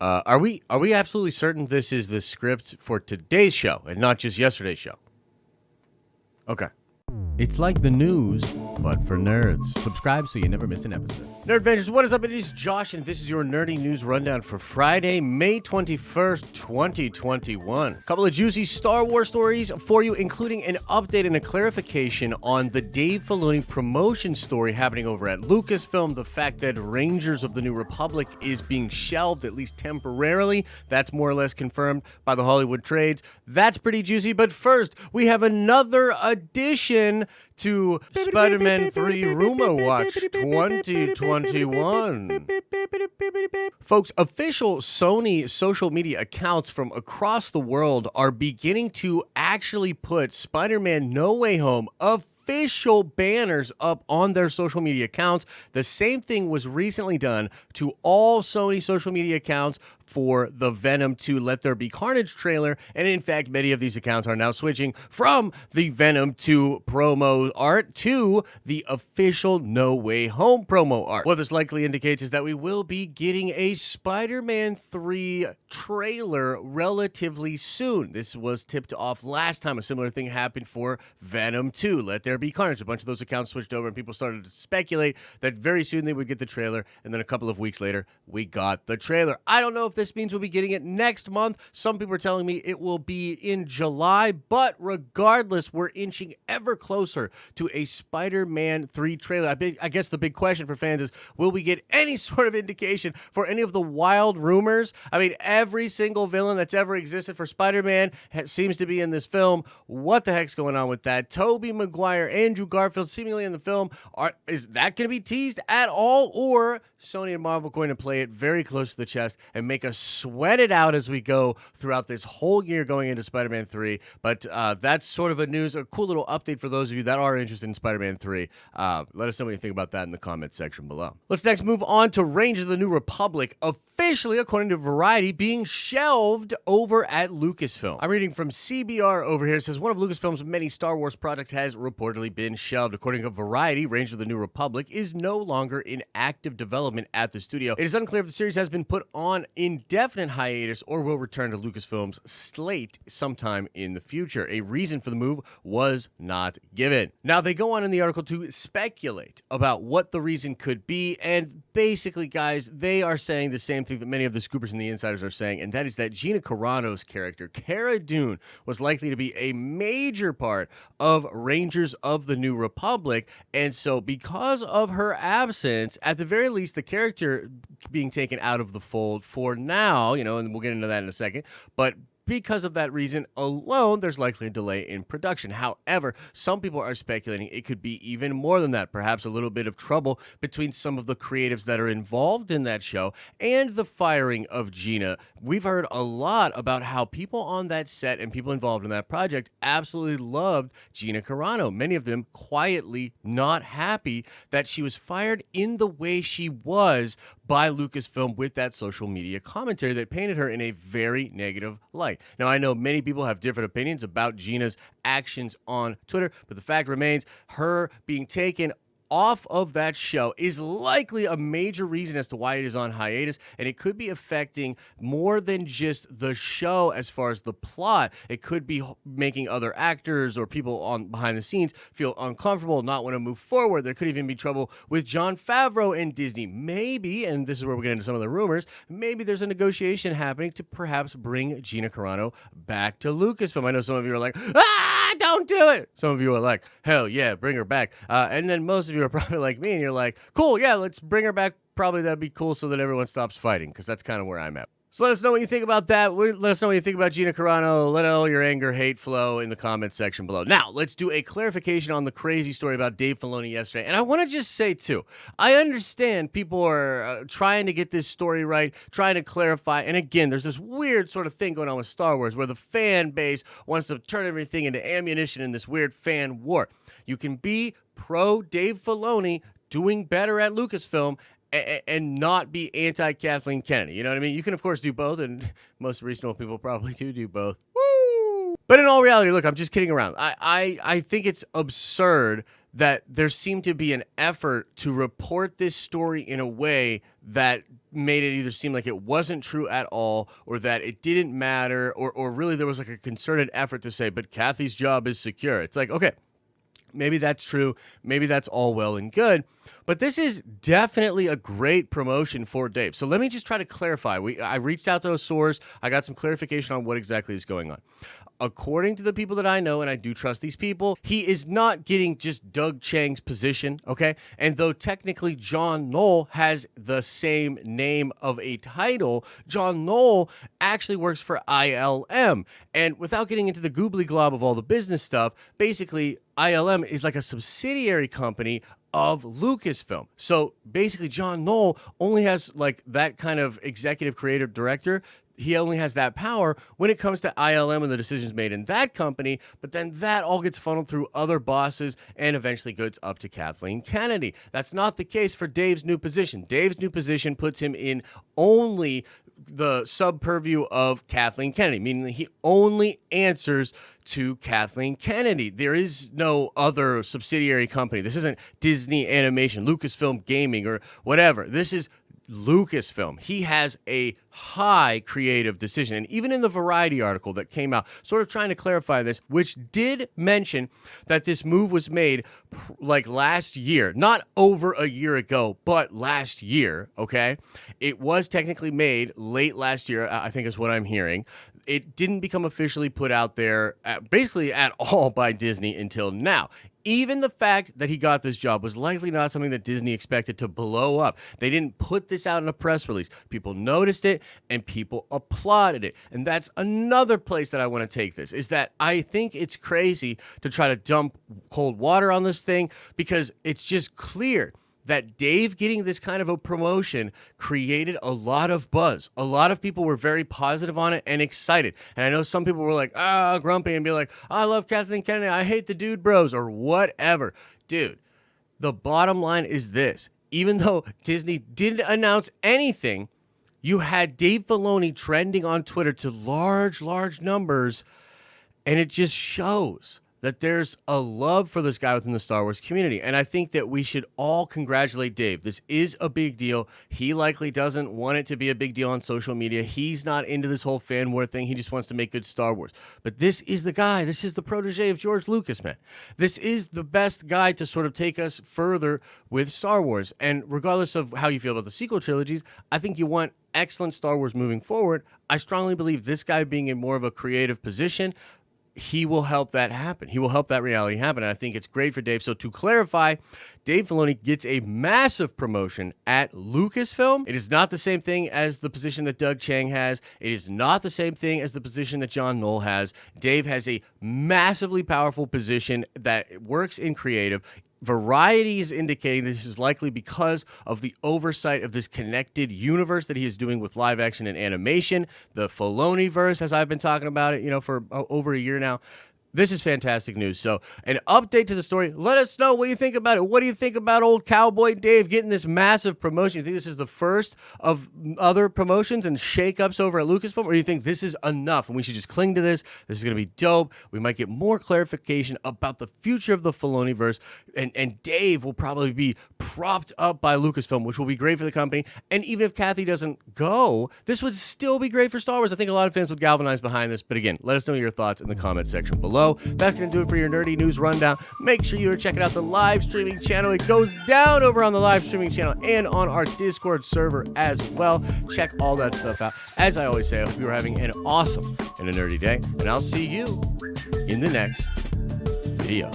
Are we absolutely certain this is the script for today's show and not just yesterday's show? Okay. It's like the news, but for nerds. Subscribe so you never miss an episode. Nerdvengers, what is up? It is Josh, and this is your nerdy news rundown for Friday, May 21st, 2021. A couple of juicy Star Wars stories for you, including an update and a clarification on the Dave Filoni promotion story happening over at Lucasfilm, the fact that Rangers of the New Republic is being shelved, at least temporarily. That's more or less confirmed by the Hollywood trades. That's pretty juicy, but first, we have another addition to Spider-Man 3 Rumor Watch 2021. Folks, official Sony social media accounts from across the world are beginning to actually put Spider-Man No Way Home official banners up on their social media accounts. The same thing was recently done to all Sony social media accounts for the Venom 2 Let There Be Carnage trailer, and in fact, many of these accounts are now switching from the Venom 2 promo art to the official No Way Home promo art. What this likely indicates is that we will be getting a Spider-Man 3 trailer relatively soon. This was tipped off last time. A similar thing happened for Venom 2 Let There Be Carnage. A bunch of those accounts switched over, and people started to speculate that very soon they would get the trailer, and then a couple of weeks later, we got the trailer. I don't know if this means we'll be getting it next month. Some people are telling me it will be in July, but regardless, we're inching ever closer to a Spider-Man 3 trailer. I guess the big question for fans is, will we get any sort of indication for any of the wild rumors? I mean, every single villain that's ever existed for Spider-Man seems to be in this film. What the heck's going on with that? Tobey Maguire, Andrew Garfield seemingly in the film. Is that going to be teased at all? Or Sony and Marvel going to play it very close to the chest and make us sweat it out as we go throughout this whole year going into Spider-Man 3. But that's sort of a cool little update for those of you that are interested in Spider-Man 3. Let us know what you think about that in the comments section below. Let's next move on to Rangers of the New Republic, officially, according to Variety, being shelved over at Lucasfilm. I'm reading from CBR over here. It says one of Lucasfilm's many Star Wars projects has reportedly been shelved. According to Variety, Rangers of the New Republic is no longer in active development at the studio. It is unclear if the series has been put on indefinite hiatus or will return to Lucasfilm's slate sometime in the future. A reason for the move was not given. Now, they go on in the article to speculate about what the reason could be, and basically, guys, they are saying the same thing that many of the scoopers and the insiders are saying, and that is that Gina Carano's character, Cara Dune, was likely to be a major part of Rangers of the New Republic, and so because of her absence, at the very least, the character being taken out of the fold for now, and we'll get into that in a second, but because of that reason alone, there's likely a delay in production. However, some people are speculating it could be even more than that, perhaps a little bit of trouble between some of the creatives that are involved in that show and the firing of Gina. We've heard a lot about how people on that set and people involved in that project absolutely loved Gina Carano, many of them quietly not happy that she was fired in the way she was by Lucasfilm with that social media commentary that painted her in a very negative light. Now, I know many people have different opinions about Gina's actions on Twitter, but the fact remains her being taken off of that show is likely a major reason as to why it is on hiatus, and it could be affecting more than just the show as far as the plot. It could be making other actors or people on behind the scenes feel uncomfortable, not want to move forward. There could even be trouble with Jon Favreau and Disney. Maybe, and this is where we get into some of the rumors, maybe there's a negotiation happening to perhaps bring Gina Carano back to Lucasfilm. I know some of you are like, don't do it. Some of you are like, hell yeah, bring her back. And then most of you are probably like me, and you're like, cool, yeah, let's bring her back. Probably that'd be cool so that everyone stops fighting, because that's kind of where I'm at. So let us know what you think about that. Let us know what you think about Gina Carano. Let all your anger, hate flow in the comments section below. Now, let's do a clarification on the crazy story about Dave Filoni yesterday. And I want to just say, too, I understand people are trying to get this story right, trying to clarify. And again, there's this weird sort of thing going on with Star Wars where the fan base wants to turn everything into ammunition in this weird fan war. You can be pro Dave Filoni doing better at Lucasfilm and not be anti-Kathleen Kennedy. You know what I mean? You can, of course, do both, and most reasonable people probably do both. Woo! But in all reality, look, I'm just kidding around. I think it's absurd that there seemed to be an effort to report this story in a way that made it either seem like it wasn't true at all, or that it didn't matter, or really there was like a concerted effort to say, but Kathy's job is secure. It's like, okay, maybe that's true. Maybe that's all well and good. But this is definitely a great promotion for Dave. So let me just try to clarify. I reached out to a source. I got some clarification on what exactly is going on. According to the people that I know, and I do trust these people, he is not getting just Doug Chang's position, okay? And though technically John Knoll has the same name of a title, John Knoll actually works for ILM. And without getting into the goobly glob of all the business stuff, basically ILM is like a subsidiary company of Lucasfilm. So basically John Knoll only has like that kind of executive creative director. He only has that power when it comes to ILM and the decisions made in that company, but then that all gets funneled through other bosses and eventually goes up to Kathleen Kennedy. That's not the case for Dave's new position. Dave's new position puts him in only the sub-purview of Kathleen Kennedy, meaning that he only answers to Kathleen Kennedy. There is no other subsidiary company. This isn't Disney Animation, Lucasfilm Gaming, or whatever. This is Lucasfilm. He has a high creative decision. And even in the Variety article that came out, sort of trying to clarify this, which did mention that this move was made like last year, not over a year ago, but last year, okay? It was technically made late last year, I think is what I'm hearing. It didn't become officially put out there basically at all by Disney until now. Even the fact that he got this job was likely not something that Disney expected to blow up. They didn't put this out in a press release. People noticed it and people applauded it. And that's another place that I want to take this, is that I think it's crazy to try to dump cold water on this thing, because it's just clear that Dave getting this kind of a promotion created a lot of buzz. A lot of people were very positive on it and excited. And I know some people were like, grumpy, and be like, I love Kathleen Kennedy, I hate the dude bros, or whatever. Dude, the bottom line is this. Even though Disney didn't announce anything, you had Dave Filoni trending on Twitter to large numbers, and it just shows that there's a love for this guy within the Star Wars community. And I think that we should all congratulate Dave. This is a big deal. He likely doesn't want it to be a big deal on social media. He's not into this whole fan war thing. He just wants to make good Star Wars. But this is the guy. This is the protege of George Lucas, man. This is the best guy to sort of take us further with Star Wars. And regardless of how you feel about the sequel trilogies, I think you want excellent Star Wars moving forward. I strongly believe this guy being in more of a creative position, he will help that happen. He will help that reality happen. And I think it's great for Dave. So to clarify, Dave Filoni gets a massive promotion at Lucasfilm. It is not the same thing as the position that Doug Chang has. It is not the same thing as the position that John Knoll has. Dave has a massively powerful position that works in creative. Variety is indicating this is likely because of the oversight of this connected universe that he is doing with live action and animation, the Filoni-verse, as I've been talking about it, for over a year now. This is fantastic news. So an update to the story. Let us know what you think about it. What do you think about old Cowboy Dave getting this massive promotion? You think this is the first of other promotions and shakeups over at Lucasfilm? Or do you think this is enough and we should just cling to this? This is going to be dope. We might get more clarification about the future of the Filoni-verse. And Dave will probably be propped up by Lucasfilm, which will be great for the company. And even if Kathy doesn't go, this would still be great for Star Wars. I think a lot of fans would galvanize behind this. But again, let us know your thoughts in the comment section below. That's going to do it for your nerdy news rundown. Make sure you are checking out the live streaming channel. It goes down over on the live streaming channel and on our Discord server as well. Check all that stuff out. As I always say, I hope you are having an awesome and a nerdy day, and I'll see you in the next video.